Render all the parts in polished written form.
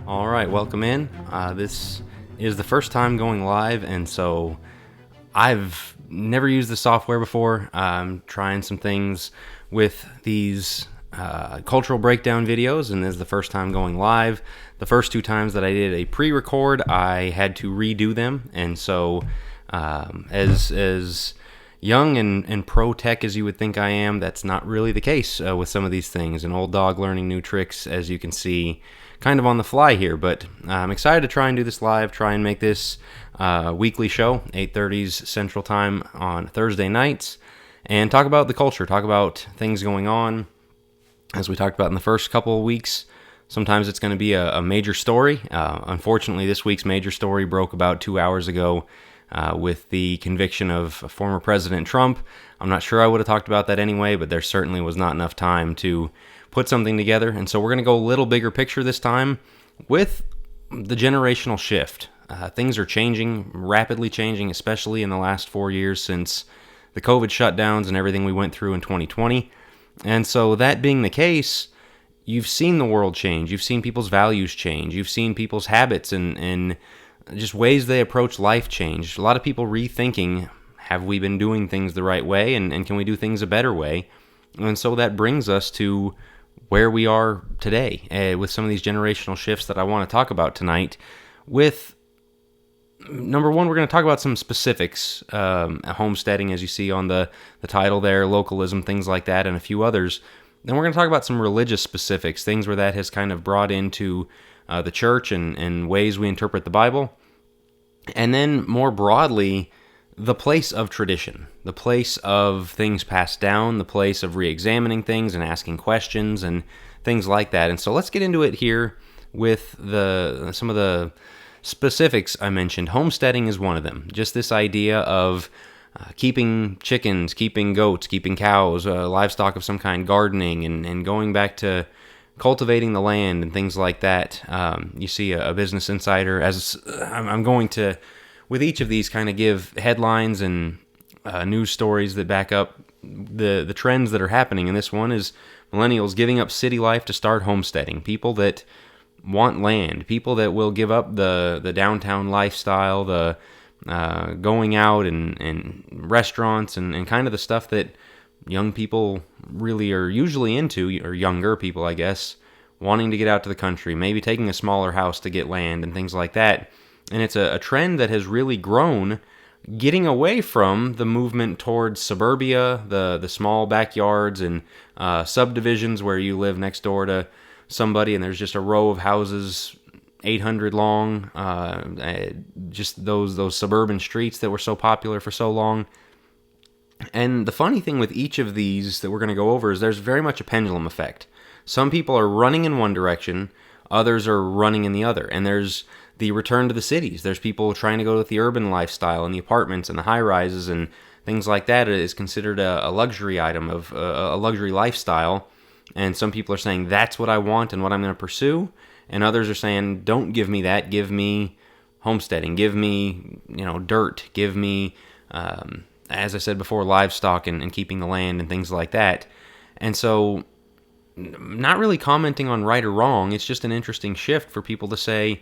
All right, welcome in. This is the first time going live, and so I've never used the software before. I'm trying some things with these cultural breakdown videos, and this is the first time going live. The first two times that I did a pre-record, I had to redo them, and so as young and pro-tech as you would think I am, that's not really the case with some of these things. An old dog learning new tricks, as you can see, kind of on the fly here, but I'm excited to try and do this live, try and make this weekly show, 8:30s Central Time on Thursday nights, and talk about the culture, talk about things going on. As we talked about in the first couple of weeks, sometimes it's going to be a major story. Unfortunately, this week's major story broke about 2 hours ago with the conviction of former President Trump. I'm not sure I would have talked about that anyway, but there certainly was not enough time to put something together, and so we're going to go a little bigger picture this time with the generational shift. Things are changing, rapidly changing, especially in the last 4 years since the COVID shutdowns and everything we went through in 2020. And so that being the case, you've seen the world change. You've seen people's values change. You've seen people's habits and just ways they approach life change. A lot of people rethinking, have we been doing things the right way, and can we do things a better way? And so that brings us to where we are today with some of these generational shifts that I want to talk about tonight. With number one, we're going to talk about some specifics, homesteading, as you see on the title there, localism, things like that, and a few others. Then we're going to talk about some religious specifics, things where that has kind of brought into the church and ways we interpret the Bible. And then more broadly, the place of tradition, the place of things passed down, the place of re-examining things and asking questions and things like that. And so let's get into it here with some of the specifics I mentioned. Homesteading is one of them. Just this idea of keeping chickens, keeping goats, keeping cows, livestock of some kind, gardening, and going back to cultivating the land and things like that. You see a Business Insider, as I'm going to, with each of these, kind of give headlines and news stories that back up the trends that are happening. And this one is millennials giving up city life to start homesteading. People that want land, people that will give up the downtown lifestyle, the going out and restaurants and kind of the stuff that young people really are usually into, or younger people, I guess, wanting to get out to the country, maybe taking a smaller house to get land and things like that. And it's a trend that has really grown, getting away from the movement towards suburbia, the small backyards and subdivisions where you live next door to somebody and there's just a row of houses, 800 long, just those suburban streets that were so popular for so long. And the funny thing with each of these that we're going to go over is there's very much a pendulum effect. Some people are running in one direction, others are running in the other. And there's the return to the cities. There's people trying to go with the urban lifestyle and the apartments and the high-rises and things like that. It is considered a luxury item, of a luxury lifestyle. And some people are saying that's what I want and what I'm going to pursue. And others are saying, don't give me that. Give me homesteading. Give me, dirt. Give me, as I said before, livestock and keeping the land and things like that. And so, not really commenting on right or wrong. It's just an interesting shift for people to say,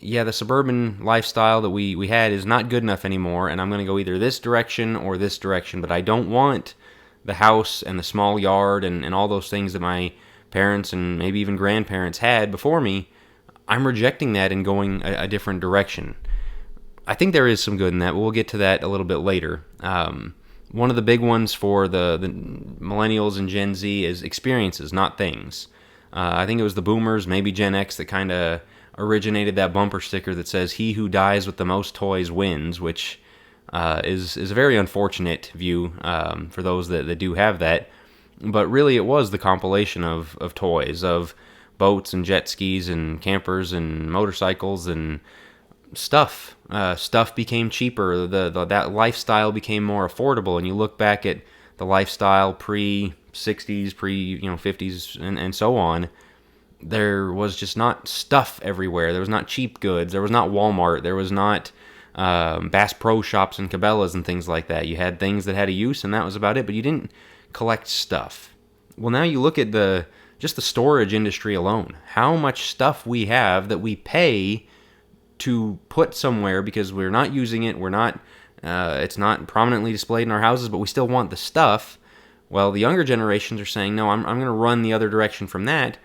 yeah, the suburban lifestyle that we had is not good enough anymore, and I'm going to go either this direction or this direction, but I don't want the house and the small yard and all those things that my parents and maybe even grandparents had before me. I'm rejecting that and going a different direction. I think there is some good in that, but we'll get to that a little bit later. One of the big ones for the millennials and Gen Z is experiences, not things. I think it was the boomers, maybe Gen X, that kind of originated that bumper sticker that says, "He who dies with the most toys wins," which is a very unfortunate view for those that do have that. But really it was the compilation of toys, of boats and jet skis and campers and motorcycles and stuff. Stuff became cheaper. That lifestyle became more affordable. And you look back at the lifestyle pre-60s, pre-50s, and so on. There was just not stuff everywhere. There was not cheap goods. There was not Walmart. There was not Bass Pro Shops and Cabela's and things like that. You had things that had a use, and that was about it. But you didn't collect stuff. Well, now you look at the just the storage industry alone. How much stuff we have that we pay to put somewhere because we're not using it, it's not prominently displayed in our houses, but we still want the stuff. Well, the younger generations are saying, no, I'm going to run the other direction from that.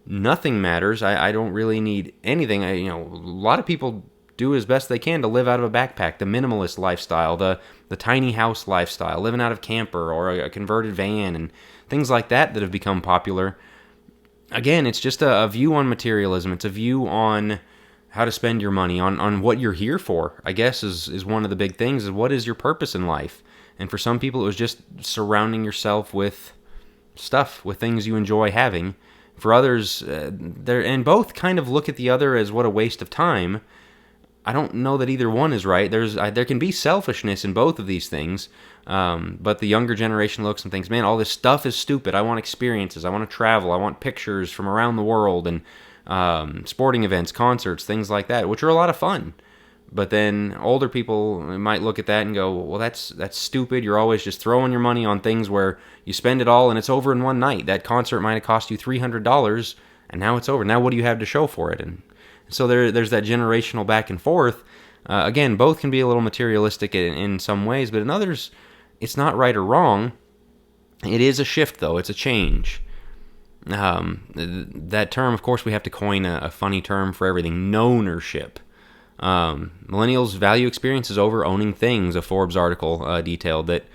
Nothing matters. I don't really need anything. A lot of people do as best they can to live out of a backpack, the minimalist lifestyle, the tiny house lifestyle, living out of camper or a converted van and things like that have become popular. Again, it's just a view on materialism. It's a view on how to spend your money, on what you're here for, I guess is one of the big things, is what is your purpose in life? And for some people, it was just surrounding yourself with stuff, with things you enjoy having. For others, and both kind of look at the other as what a waste of time. I don't know that either one is right. There can be selfishness in both of these things, but the younger generation looks and thinks, man, all this stuff is stupid. I want experiences. I want to travel. I want pictures from around the world and sporting events, concerts, things like that, which are a lot of fun. But then older people might look at that and go, well, that's stupid. You're always just throwing your money on things where you spend it all and it's over in one night. That concert might have cost you $300 and now it's over. Now what do you have to show for it? And so there's that generational back and forth. Again, both can be a little materialistic in some ways, but in others, it's not right or wrong. It is a shift, though. It's a change. That term, of course, we have to coin a funny term for everything, knownership. Millennials value experiences over owning things. A Forbes article detailed that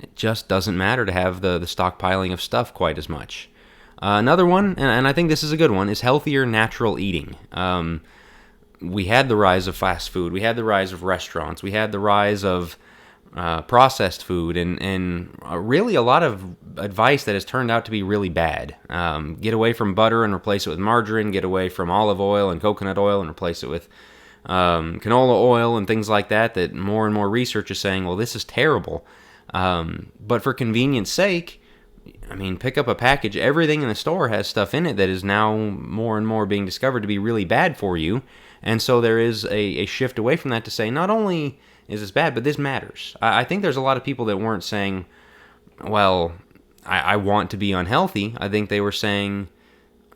it just doesn't matter to have the stockpiling of stuff quite as much. Another one, and I think this is a good one, is healthier natural eating. We had the rise of fast food. We had the rise of restaurants. We had the rise of processed food and really a lot of advice that has turned out to be really bad. Get away from butter and replace it with margarine. Get away from olive oil and coconut oil and replace it with canola oil and things like that more and more research is saying, well, this is terrible. But for convenience sake, I mean, pick up a package. Everything in the store has stuff in it that is now more and more being discovered to be really bad for you. And so there is a shift away from that to say, not only is this bad, but this matters. I think there's a lot of people that weren't saying, well, I want to be unhealthy. I think they were saying,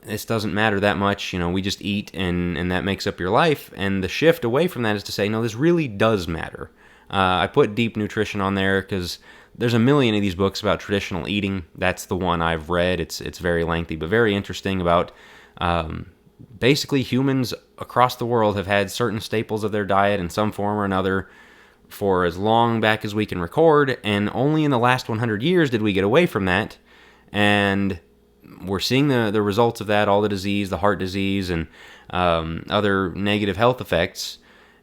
this doesn't matter that much. We just eat and that makes up your life. And the shift away from that is to say, no, this really does matter. I put Deep Nutrition on there because there's a million of these books about traditional eating. That's the one I've read. It's very lengthy, but very interesting about basically humans across the world have had certain staples of their diet in some form or another for as long back as we can record, and only in the last 100 years did we get away from that. And we're seeing the results of that, all the disease, the heart disease, and other negative health effects.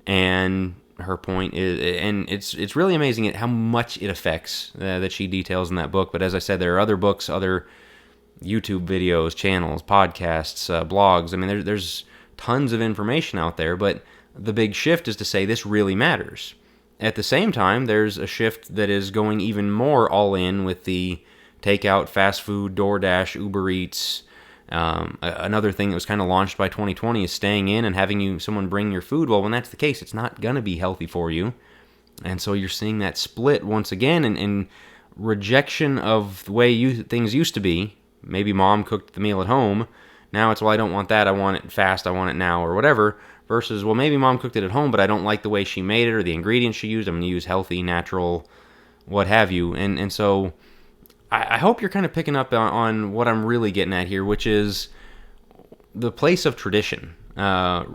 And her point is, and it's really amazing at how much it affects that she details in that book. But as I said, there are other books, other YouTube videos, channels, podcasts, blogs. I mean, there's tons of information out there, but the big shift is to say this really matters. At the same time, there's a shift that is going even more all in with the takeout, fast food, DoorDash, Uber Eats. Another thing that was kind of launched by 2020 is staying in and having someone bring your food. Well, when that's the case, it's not going to be healthy for you. And so you're seeing that split once again in rejection of the way things used to be. Maybe mom cooked the meal at home. Now it's, well, I don't want that. I want it fast. I want it now or whatever. Versus, well, maybe mom cooked it at home, but I don't like the way she made it or the ingredients she used. I'm going to use healthy, natural, what have you. And so I hope you're kind of picking up on what I'm really getting at here, which is the place of tradition.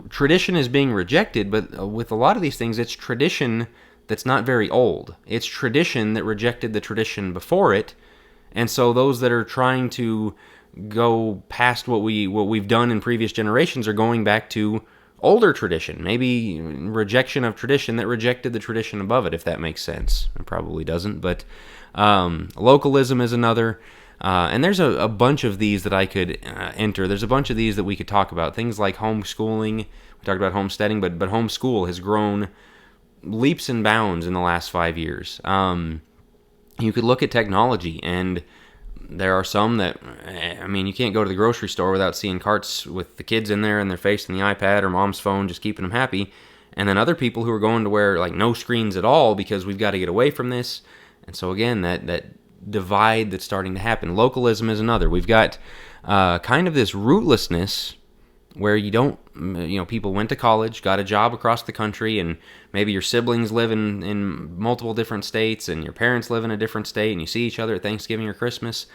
Tradition is being rejected, but with a lot of these things, it's tradition that's not very old. It's tradition that rejected the tradition before it. And so those that are trying to go past what we've done in previous generations are going back to older tradition, maybe rejection of tradition that rejected the tradition above it, if that makes sense. It probably doesn't, but localism is another. And there's a bunch of these that I could enter. There's a bunch of these that we could talk about. Things like homeschooling. We talked about homesteading, but homeschool has grown leaps and bounds in the last 5 years. You could look at technology, and there are some that, I mean, you can't go to the grocery store without seeing carts with the kids in there and their face in the iPad or mom's phone just keeping them happy. And then other people who are going to wear like no screens at all because we've got to get away from this. And so again, that divide that's starting to happen. Localism is another. We've got kind of this rootlessness where people went to college, got a job across the country, and maybe your siblings live in multiple different states, and your parents live in a different state, and you see each other at Thanksgiving or Christmas.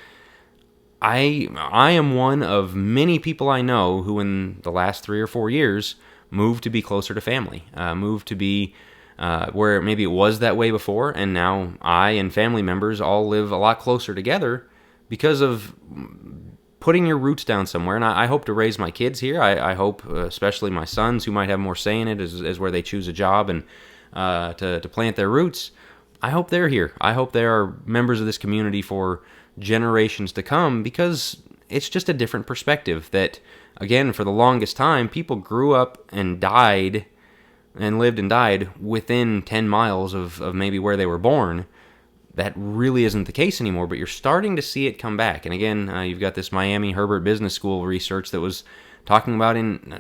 I am one of many people I know who in the last 3 or 4 years moved to be closer to family, moved to be where maybe it was that way before, and now I and family members all live a lot closer together because of putting your roots down somewhere. And I hope to raise my kids here. I hope, especially my sons, who might have more say in it as where they choose a job and to plant their roots. I hope they're here. I hope they are members of this community for generations to come, because it's just a different perspective that, again, for the longest time, people grew up and died and lived and died within 10 miles of maybe where they were born. That really isn't the case anymore, but you're starting to see it come back. And again, you've got this Miami Herbert Business School research that was talking about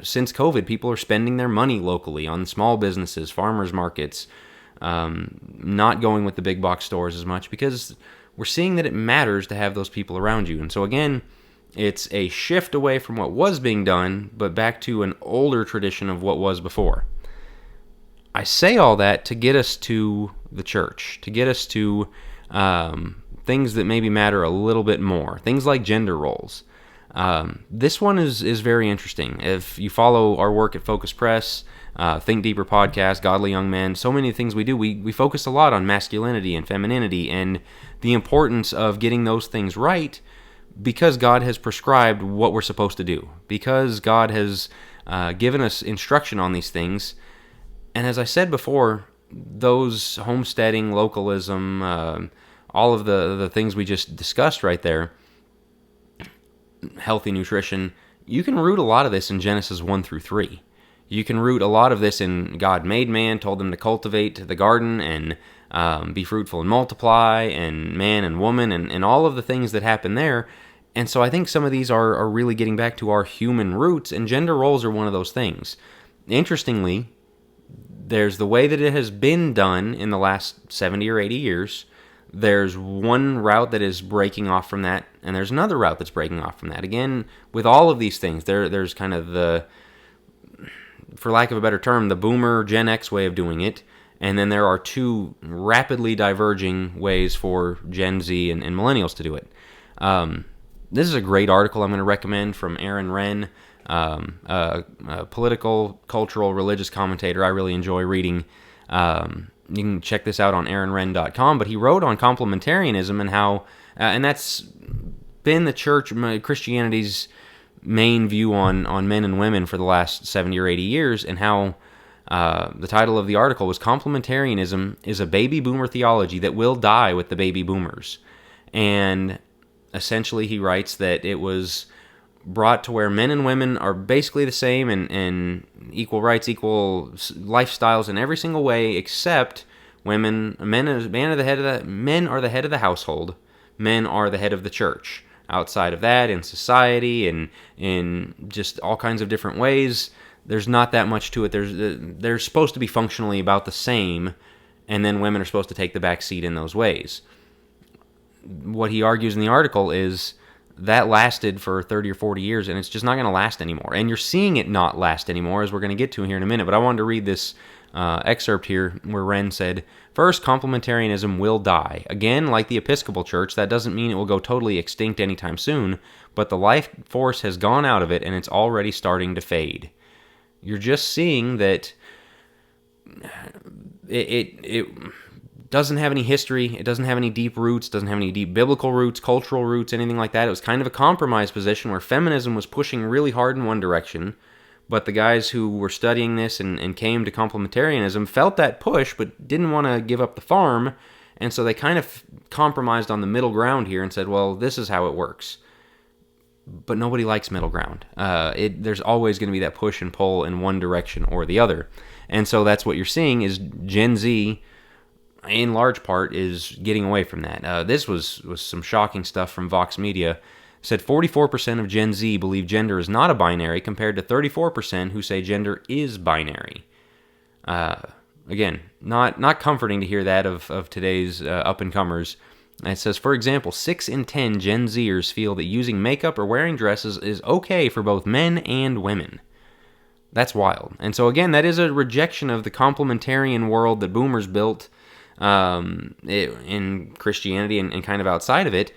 since COVID, people are spending their money locally on small businesses, farmers markets, not going with the big box stores as much, because we're seeing that it matters to have those people around you. And so again, it's a shift away from what was being done, but back to an older tradition of what was before. I say all that to get us to the church, to get us to things that maybe matter a little bit more, things like gender roles. This one is very interesting. If you follow our work at Focus Press, Think Deeper podcast, Godly Young Men, so many things we do, we focus a lot on masculinity and femininity and the importance of getting those things right, because God has prescribed what we're supposed to do, because God has given us instruction on these things. And as I said before, those homesteading, localism, all of the things we just discussed right there, healthy nutrition, you can root a lot of this in Genesis 1 through 3. You can root a lot of this in God made man, told them to cultivate the garden and be fruitful and multiply, and man and woman, and all of the things that happen there. And so I think some of these are really getting back to our human roots, and gender roles are one of those things. Interestingly, there's the way that it has been done in the last 70 or 80 years. There's one route that is breaking off from that, and there's another route that's breaking off from that. Again, with all of these things, there's kind of the, for lack of a better term, the boomer Gen X way of doing it, and then there are two rapidly diverging ways for Gen Z and millennials to do it. This is a great article I'm going to recommend from Aaron Renn, a political, cultural, religious commentator I really enjoy reading. You can check this out on aaronrenn.com, but he wrote on complementarianism and how, and that's been the church, Christianity's main view on men and women for the last 70 or 80 years, and how the title of the article was Complementarianism is a Baby Boomer Theology that will die with the baby boomers. And essentially he writes that it was brought to where men and women are basically the same and equal rights, equal lifestyles in every single way, except men are the head of the household. Men are the head of the church. Outside of that, in society and in just all kinds of different ways, there's not that much to it. They're supposed to be functionally about the same, and then women are supposed to take the back seat in those ways. What he argues in the article is that lasted for 30 or 40 years, and it's just not going to last anymore. And you're seeing it not last anymore, as we're going to get to here in a minute. But I wanted to read this excerpt here where Renn said, "First, complementarianism will die. Again, like the Episcopal Church, that doesn't mean it will go totally extinct anytime soon, but the life force has gone out of it, and it's already starting to fade." You're just seeing that it doesn't have any history, it doesn't have any deep roots, doesn't have any deep biblical roots, cultural roots, anything like that. It was kind of a compromise position where feminism was pushing really hard in one direction, but the guys who were studying this and came to complementarianism felt that push but didn't want to give up the farm, and so they kind of compromised on the middle ground here and said, well, this is how it works. But nobody likes middle ground. There's always going to be that push and pull in one direction or the other. And so that's what you're seeing is Gen Z, in large part, is getting away from that. This was some shocking stuff from Vox Media. It said 44% of Gen Z believe gender is not a binary, compared to 34% who say gender is binary. Again, not comforting to hear that of today's up-and-comers. And it says, for example, 6 in 10 Gen Zers feel that using makeup or wearing dresses is okay for both men and women. That's wild. And so again, that is a rejection of the complementarian world that boomers built in Christianity and kind of outside of it.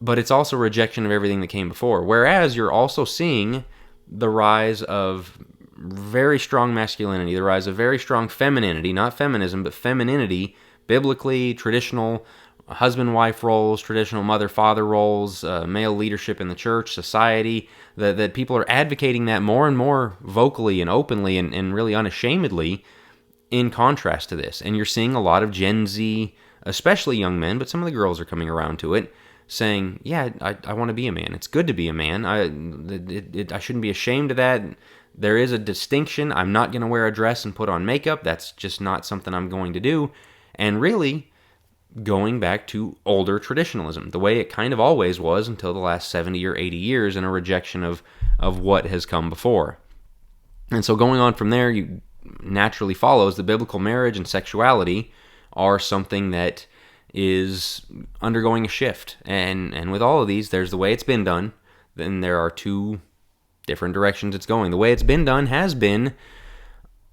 But it's also a rejection of everything that came before. Whereas you're also seeing the rise of very strong masculinity, the rise of very strong femininity, not feminism, but femininity, biblically, traditional husband-wife roles, traditional mother-father roles, male leadership in the church, society, that people are advocating that more and more vocally and openly and really unashamedly in contrast to this. And you're seeing a lot of Gen Z, especially young men, but some of the girls are coming around to it, saying, yeah, I want to be a man. It's good to be a man. I shouldn't be ashamed of that. There is a distinction. I'm not going to wear a dress and put on makeup. That's just not something I'm going to do. And really, going back to older traditionalism, the way it kind of always was until the last 70 or 80 years, and a rejection of what has come before. And so going on from there, you naturally follows the biblical marriage and sexuality are something that is undergoing a shift. And with all of these, there's the way it's been done. Then there are two different directions it's going. The way it's been done has been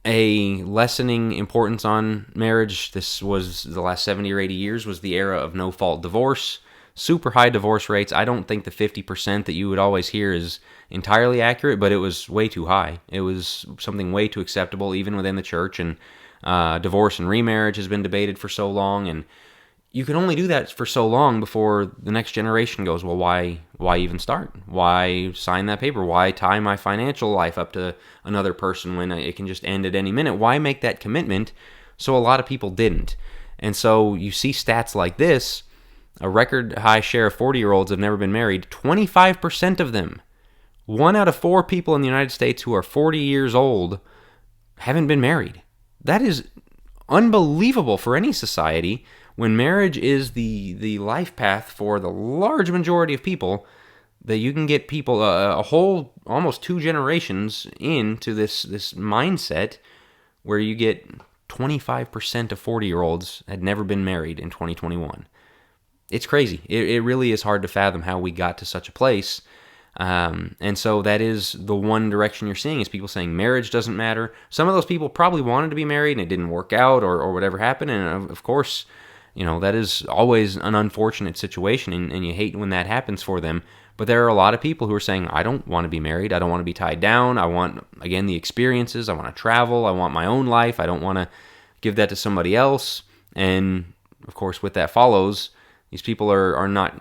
a lessening importance on marriage. This was the last 70 or 80 years was the era of no-fault divorce. Super high divorce rates. I don't think the 50% that you would always hear is entirely accurate, but it was way too high. It was something way too acceptable, even within the church. And divorce and remarriage has been debated for so long, and you can only do that for so long before the next generation goes, well, why even start? Why sign that paper? Why tie my financial life up to another person when it can just end at any minute? Why make that commitment? So a lot of people didn't. And so you see stats like this, a record high share of 40-year-olds have never been married. 25% of them, 1 out of 4 people in the United States who are 40 years old haven't been married. That is unbelievable for any society, when marriage is the life path for the large majority of people, that you can get people, a whole, almost 2 generations into this mindset where you get 25% of 40-year-olds had never been married in 2021. It's crazy. It really is hard to fathom how we got to such a place. And so that is the one direction you're seeing, is people saying marriage doesn't matter. Some of those people probably wanted to be married and it didn't work out, or whatever happened. And of course, that is always an unfortunate situation, and you hate when that happens for them. But there are a lot of people who are saying, I don't want to be married. I don't want to be tied down. I want, again, the experiences. I want to travel. I want my own life. I don't want to give that to somebody else. And, of course, with that follows, these people are not,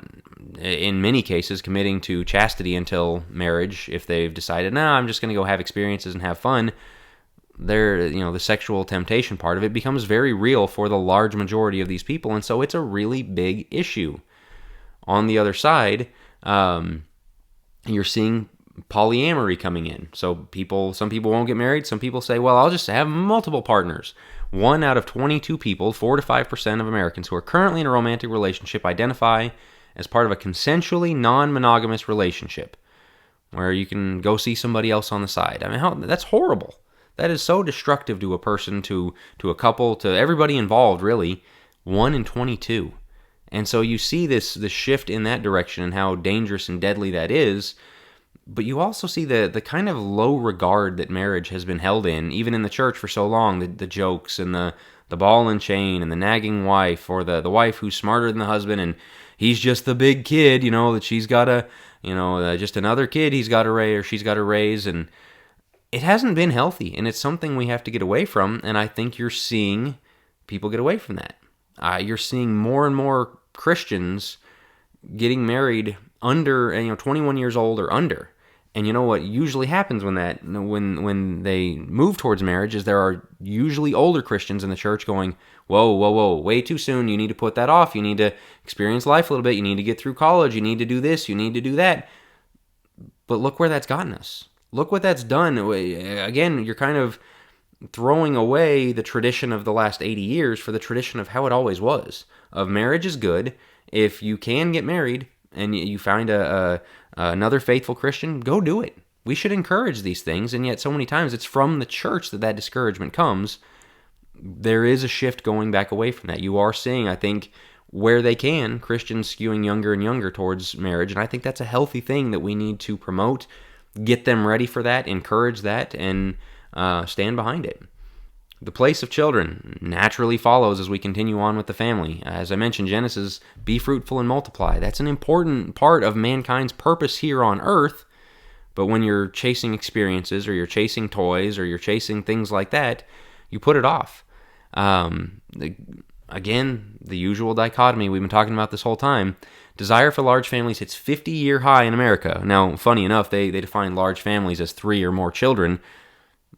in many cases, committing to chastity until marriage. If they've decided, no, I'm just going to go have experiences and have fun, the sexual temptation part of it becomes very real for the large majority of these people, and so it's a really big issue. On the other side, you're seeing polyamory coming in. So some people won't get married. Some people say, well, I'll just have multiple partners. 1 out of 22 people, 4 to 5% of Americans who are currently in a romantic relationship, identify as part of a consensually non-monogamous relationship, where you can go see somebody else on the side. I mean, that's horrible. That is so destructive to a person, to a couple, to everybody involved, really. 1 in 22. And so you see this shift in that direction and how dangerous and deadly that is. But you also see the kind of low regard that marriage has been held in, even in the church for so long. The jokes and the ball and chain and the nagging wife, or the wife who's smarter than the husband and he's just the big kid, that she's got to, just another kid he's got to raise or she's got to raise. And it hasn't been healthy, and it's something we have to get away from, and I think you're seeing people get away from that. You're seeing more and more Christians getting married under, 21 years old or under. And you know what usually happens when they move towards marriage is there are usually older Christians in the church going, whoa, way too soon. You need to put that off. You need to experience life a little bit. You need to get through college. You need to do this. You need to do that. But look where that's gotten us. Look what that's done. Again, you're kind of throwing away the tradition of the last 80 years for the tradition of how it always was. Of marriage is good. If you can get married and you find another faithful Christian, go do it. We should encourage these things, and yet so many times it's from the church that discouragement comes. There is a shift going back away from that. You are seeing, I think, where they can, Christians skewing younger and younger towards marriage. And I think that's a healthy thing that we need to promote, get them ready for that, encourage that, and stand behind it. The place of children naturally follows as we continue on with the family. As I mentioned, Genesis, be fruitful and multiply. That's an important part of mankind's purpose here on earth. But when you're chasing experiences, or you're chasing toys, or you're chasing things like that, you put it off. Again, the usual dichotomy we've been talking about this whole time. Desire for large families hits 50-year high in America. Now, funny enough, they define large families as 3 or more children.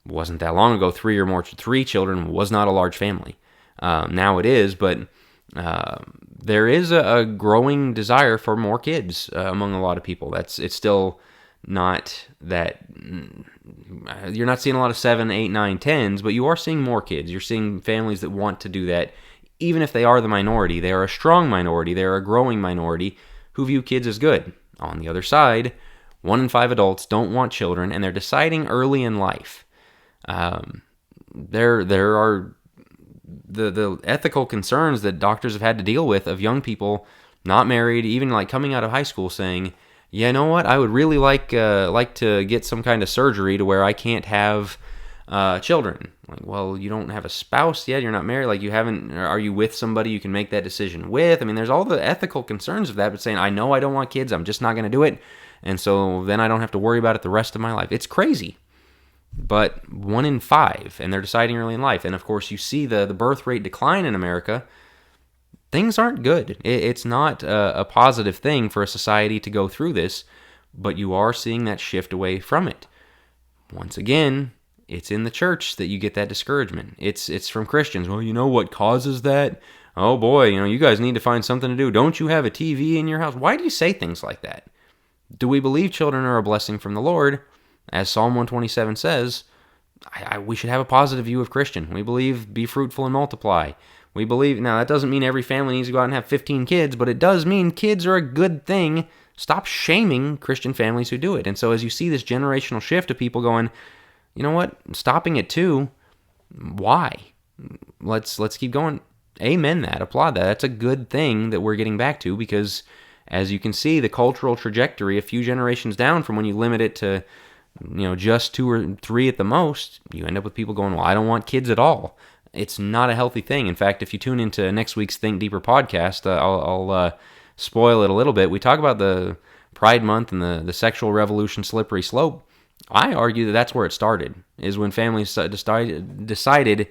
Wasn't that long ago, 3 children was not a large family. Now it is, but there is a growing desire for more kids among a lot of people. It's still not that you're not seeing a lot of 7, 8, 9, 10s, but you are seeing more kids. You're seeing families that want to do that, even if they are the minority. They are a strong minority. They are a growing minority who view kids as good. On the other side, 1 in 5 adults don't want children, and they're deciding early in life. There are the ethical concerns that doctors have had to deal with of young people not married, even like coming out of high school, saying, "Yeah, you know what? I would really like to get some kind of surgery to where I can't have children." Like, well, you don't have a spouse yet. You're not married. Like, you haven't. Are you with somebody you can make that decision with? I mean, there's all the ethical concerns of that. But saying, "I know I don't want kids. I'm just not going to do it," and so then I don't have to worry about it the rest of my life. It's crazy. But 1 in 5, and they're deciding early in life. And of course, you see the birth rate decline in America. Things aren't good. It's not a positive thing for a society to go through this, but you are seeing that shift away from it. Once again, it's in the church that you get that discouragement. It's from Christians. Well, you know what causes that? Oh boy, you guys need to find something to do. Don't you have a TV in your house? Why do you say things like that? Do we believe children are a blessing from the Lord? As Psalm 127 says, we should have a positive view of Christian. We believe be fruitful and multiply. We believe, now that doesn't mean every family needs to go out and have 15 kids, but it does mean kids are a good thing. Stop shaming Christian families who do it. And so as you see this generational shift of people going, you know what, stopping at 2, why? Let's keep going. Amen that, applaud that. That's a good thing that we're getting back to, because as you can see, the cultural trajectory a few generations down from when you limit it to just 2 or 3 at the most, you end up with people going, well, I don't want kids at all. It's not a healthy thing. In fact, if you tune into next week's Think Deeper podcast, I'll spoil it a little bit. We talk about the Pride Month and the sexual revolution slippery slope. I argue that that's where it started, is when families decided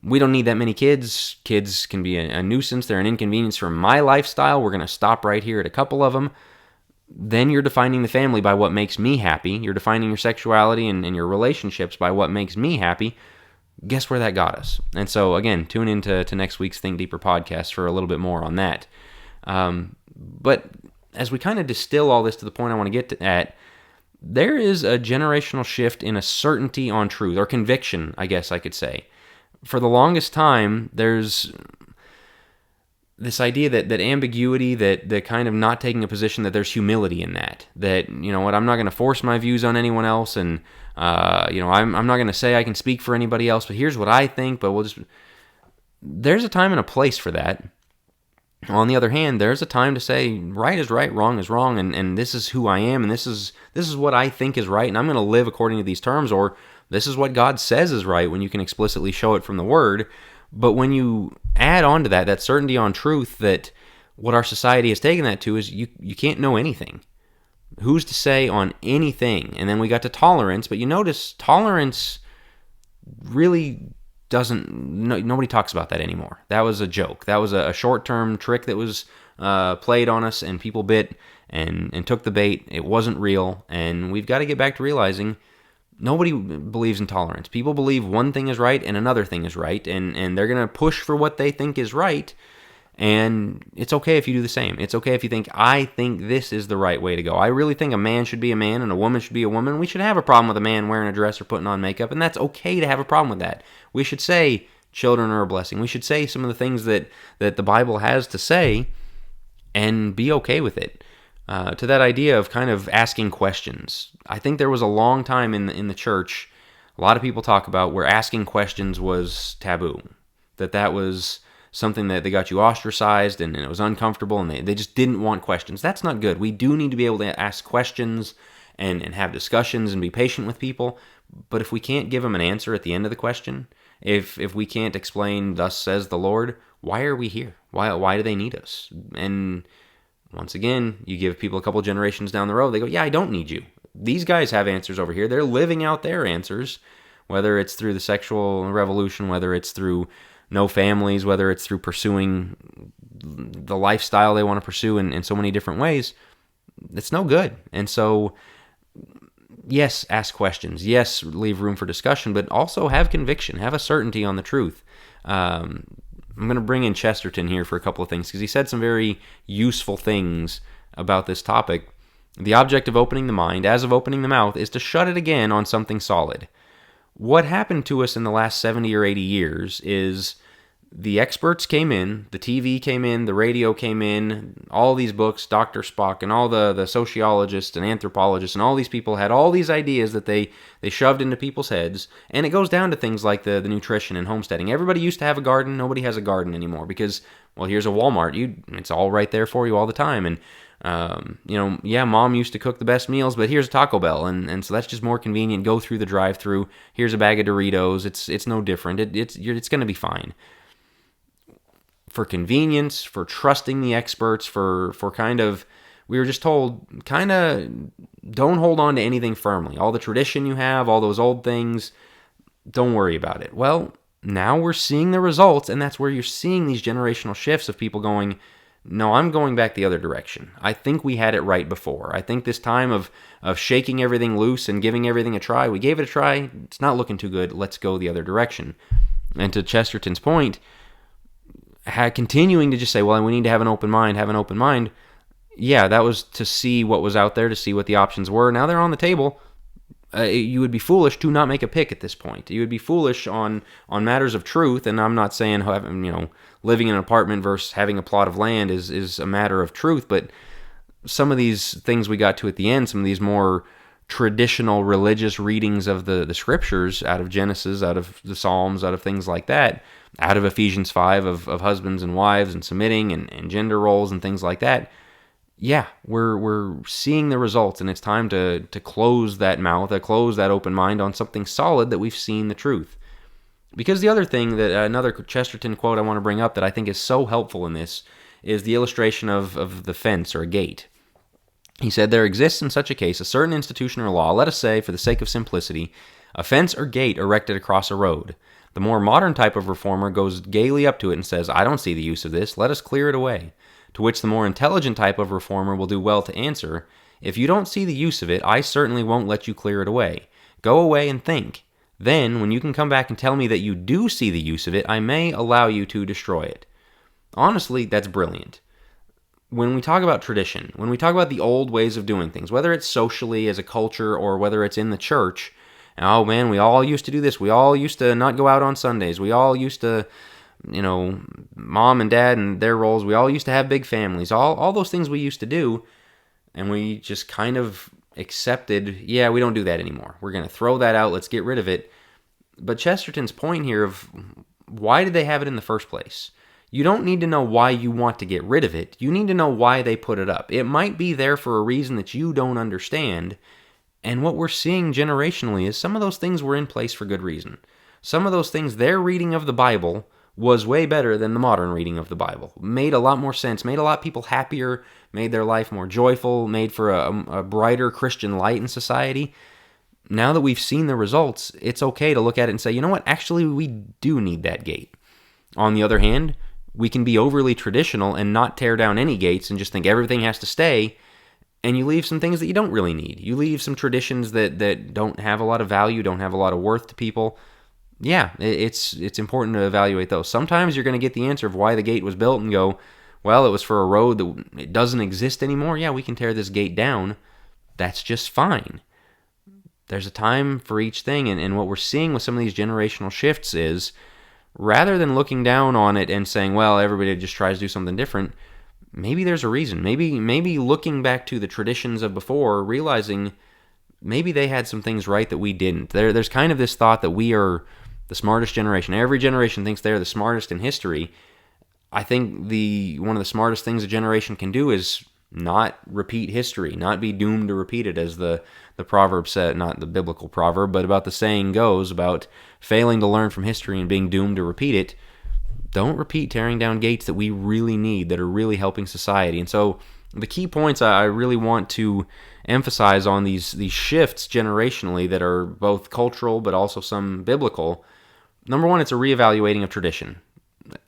we don't need that many kids. Kids can be a nuisance. They're an inconvenience for my lifestyle. We're going to stop right here at a couple of them. Then you're defining the family by what makes me happy. You're defining your sexuality and your relationships by what makes me happy. Guess where that got us? And so, again, tune into next week's Think Deeper podcast for a little bit more on that. But as we kind of distill all this to the point I want to get at, there is a generational shift in a certainty on truth, or conviction, I guess I could say. For the longest time, there's this idea that ambiguity, that kind of not taking a position, that there's humility in that. That, you know what, I'm not going to force my views on anyone else, and I'm not going to say I can speak for anybody else, but here's what I think, but there's a time and a place for that. On the other hand, there's a time to say right is right, wrong is wrong, and this is who I am, and this is what I think is right, and I'm going to live according to these terms, or this is what God says is right, when you can explicitly show it from the Word. But when you add on to that certainty on truth, that what our society has taken that to is you can't know anything. Who's to say on anything? And then we got to tolerance, but you notice tolerance really nobody talks about that anymore. That was a joke. That was a short-term trick that was played on us, and people bit and took the bait. It wasn't real, and we've got to get back to realizing nobody believes in tolerance. People believe one thing is right and another thing is right, and they're going to push for what they think is right, and it's okay if you do the same. It's okay if you think, I think this is the right way to go. I really think a man should be a man and a woman should be a woman. We should have a problem with a man wearing a dress or putting on makeup, and that's okay to have a problem with that. We should say children are a blessing. We should say some of the things that the Bible has to say and be okay with it. To that idea of kind of asking questions. I think there was a long time in the church, a lot of people talk about where asking questions was taboo. That was something that they got you ostracized and it was uncomfortable and they just didn't want questions. That's not good. We do need to be able to ask questions and have discussions and be patient with people. But if we can't give them an answer at the end of the question, if we can't explain, thus says the Lord, why are we here? Why do they need us? And once again, you give people a couple generations down the road, they go, yeah, I don't need you. These guys have answers over here. They're living out their answers, whether it's through the sexual revolution, whether it's through no families, whether it's through pursuing the lifestyle they want to pursue in so many different ways. It's no good. And so, yes, ask questions. Yes, leave room for discussion, but also have conviction, have a certainty on the truth. I'm going to bring in Chesterton here for a couple of things because he said some very useful things about this topic. The object of opening the mind, as of opening the mouth, is to shut it again on something solid. What happened to us in the last 70 or 80 years is the experts came in, the TV came in, the radio came in, all these books, Dr. Spock, and all the sociologists and anthropologists, and all these people had all these ideas that they shoved into people's heads, and it goes down to things like the nutrition and homesteading. Everybody used to have a garden. Nobody has a garden anymore because, well, here's a Walmart. It's all right there for you all the time, and mom used to cook the best meals, but here's a Taco Bell, and so that's just more convenient. Go through the drive-thru. Here's a bag of Doritos. It's no different. It's going to be fine. For convenience, for trusting the experts, for kind of, we were just told, kind of don't hold on to anything firmly. All the tradition you have, all those old things, don't worry about it. Well, now we're seeing the results, and that's where you're seeing these generational shifts of people going, no, I'm going back the other direction. I think we had it right before. I think this time of shaking everything loose and giving everything a try, we gave it a try. It's not looking too good. Let's go the other direction. And to Chesterton's point, continuing to just say, well, we need to have an open mind. Yeah, that was to see what was out there, to see what the options were. Now they're on the table. You would be foolish to not make a pick at this point. You would be foolish on matters of truth, and I'm not saying living in an apartment versus having a plot of land is a matter of truth, but some of these things we got to at the end, some of these more traditional religious readings of the scriptures, out of Genesis, out of the Psalms, out of things like that, out of Ephesians 5 of husbands and wives and submitting and gender roles and things like that, yeah, we're seeing the results, and it's time to close that mouth, close that open mind on something solid that we've seen the truth. Because the other thing, that another Chesterton quote I want to bring up that I think is so helpful in this is the illustration of the fence or a gate. He said, there exists in such a case a certain institution or law, let us say, for the sake of simplicity, a fence or gate erected across a road. The more modern type of reformer goes gaily up to it and says, I don't see the use of this, let us clear it away. To which the more intelligent type of reformer will do well to answer, if you don't see the use of it, I certainly won't let you clear it away. Go away and think. Then, when you can come back and tell me that you do see the use of it, I may allow you to destroy it. Honestly, that's brilliant. When we talk about tradition, when we talk about the old ways of doing things, whether it's socially as a culture or whether it's in the church, oh man, we all used to do this. We all used to not go out on Sundays. We all used to, mom and dad and their roles, we all used to have big families. All those things we used to do, and we just kind of accepted, yeah, we don't do that anymore. We're going to throw that out. Let's get rid of it. But Chesterton's point here of why did they have it in the first place? You don't need to know why you want to get rid of it. You need to know why they put it up. It might be there for a reason that you don't understand. And what we're seeing generationally is some of those things were in place for good reason. Some of those things, their reading of the Bible was way better than the modern reading of the Bible. Made a lot more sense, made a lot of people happier, made their life more joyful, made for a brighter Christian light in society. Now that we've seen the results, it's okay to look at it and say, you know what, actually we do need that gate. On the other hand, we can be overly traditional and not tear down any gates and just think everything has to stay, and you leave some things that you don't really need. You leave some traditions that don't have a lot of value, don't have a lot of worth to people. Yeah, it's important to evaluate those. Sometimes you're going to get the answer of why the gate was built and go, well, it was for a road that it doesn't exist anymore. Yeah, we can tear this gate down. That's just fine. There's a time for each thing, and what we're seeing with some of these generational shifts is, rather than looking down on it and saying, well, everybody just tries to do something different, maybe there's a reason. Maybe looking back to the traditions of before, realizing maybe they had some things right that we didn't. There's kind of this thought that we are the smartest generation. Every generation thinks they're the smartest in history. I think one of the smartest things a generation can do is not repeat history, not be doomed to repeat it, as the proverb said, not the biblical proverb, but about the saying goes about failing to learn from history and being doomed to repeat it. Don't repeat tearing down gates that we really need, that are really helping society. And so the key points I really want to emphasize on these shifts generationally that are both cultural but also some biblical. Number one, it's a reevaluating of tradition.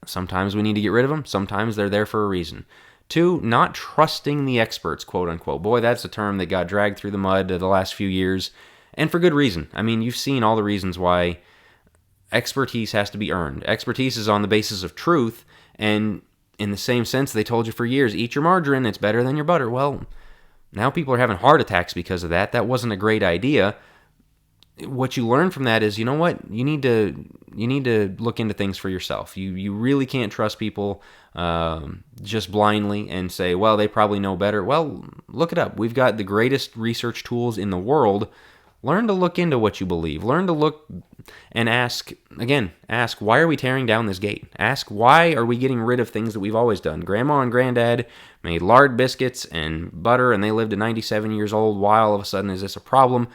Sometimes we need to get rid of them. Sometimes they're there for a reason. Two, not trusting the experts, quote unquote. Boy, that's a term that got dragged through the mud the last few years, and for good reason. I mean, you've seen all the reasons why expertise has to be earned. Expertise is on the basis of truth, and in the same sense, they told you for years, eat your margarine, it's better than your butter. Well, now people are having heart attacks because of that. That wasn't a great idea. What you learn from that is, you know what, you need to look into things for yourself. You really can't trust people just blindly and say, well, they probably know better. Well, look it up. We've got the greatest research tools in the world. Learn to look into what you believe. Learn to look and ask, why are we tearing down this gate? Ask, why are we getting rid of things that we've always done? Grandma and granddad made lard biscuits and butter, and they lived to 97 years old. Why all of a sudden is this a problem?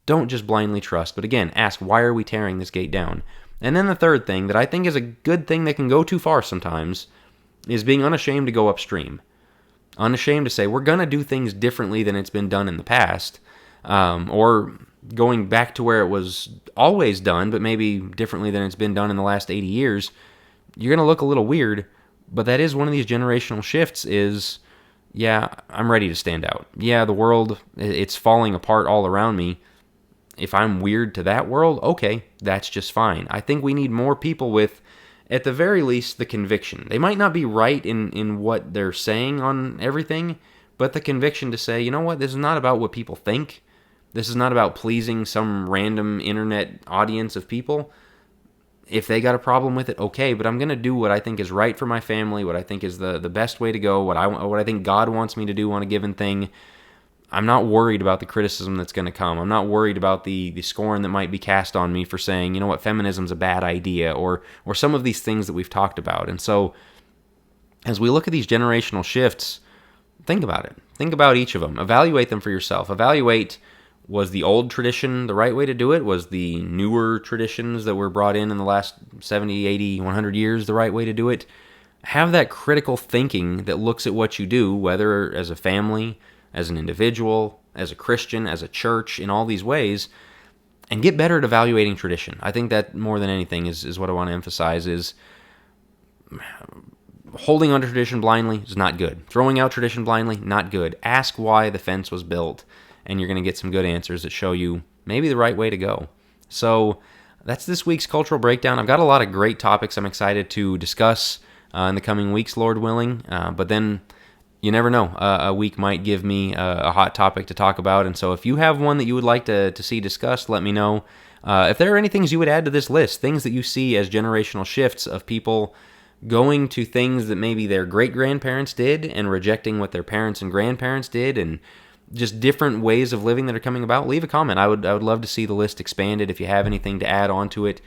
Don't just blindly trust, but again, ask, why are we tearing this gate down? And then the third thing that I think is a good thing that can go too far sometimes is being unashamed to go upstream. Unashamed to say, we're going to do things differently than it's been done in the past, or going back to where it was always done, but maybe differently than it's been done in the last 80 years. You're going to look a little weird, but that is one of these generational shifts is, yeah, I'm ready to stand out. Yeah, the world, it's falling apart all around me. If I'm weird to that world, okay, that's just fine. I think we need more people with, at the very least, the conviction. They might not be right in what they're saying on everything, but the conviction to say, you know what, this is not about what people think. This is not about pleasing some random internet audience of people. If they got a problem with it, okay, but I'm going to do what I think is right for my family, what I think is the best way to go, what I think God wants me to do on a given thing. I'm not worried about the criticism that's going to come. I'm not worried about the scorn that might be cast on me for saying, you know what, feminism's a bad idea, or some of these things that we've talked about. And so, as we look at these generational shifts, think about it. Think about each of them. Evaluate them for yourself. Evaluate, was the old tradition the right way to do it? Was the newer traditions that were brought in the last 70, 80, 100 years the right way to do it? Have that critical thinking that looks at what you do, whether as a family, as an individual, as a Christian, as a church, in all these ways, and get better at evaluating tradition. I think that more than anything is what I want to emphasize is holding onto tradition blindly is not good. Throwing out tradition blindly, not good. Ask why the fence was built, and you're going to get some good answers that show you maybe the right way to go. So that's this week's Cultural Breakdown. I've got a lot of great topics I'm excited to discuss in the coming weeks, Lord willing, but then you never know. A week might give me a hot topic to talk about, and so if you have one that you would like to see discussed, let me know. If there are any things you would add to this list, things that you see as generational shifts of people going to things that maybe their great-grandparents did and rejecting what their parents and grandparents did, and just different ways of living that are coming about, leave a comment. I would love to see the list expanded if you have anything to add on to it.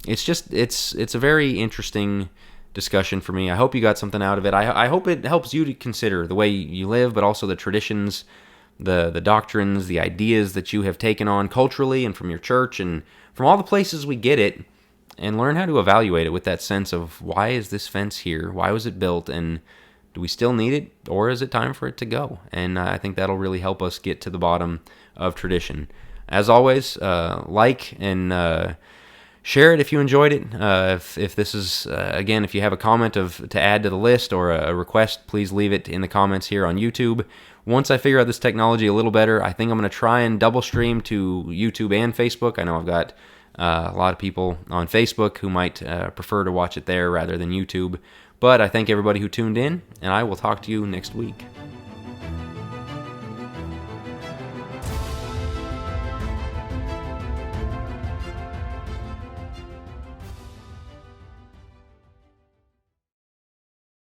It's a very interesting discussion for me. I hope you got something out of it. I hope it helps you to consider the way you live, but also the traditions, the doctrines, the ideas that you have taken on culturally and from your church and from all the places we get it, and learn how to evaluate it with that sense of, why is this fence here? Why was it built? And do we still need it, or is it time for it to go? And I think that'll really help us get to the bottom of tradition. As always, like and share it if you enjoyed it. If this is, again, if you have a comment to add to the list or a request, please leave it in the comments here on YouTube. Once I figure out this technology a little better, I think I'm going to try and double stream to YouTube and Facebook. I know I've got a lot of people on Facebook who might prefer to watch it there rather than YouTube. But I thank everybody who tuned in, and I will talk to you next week.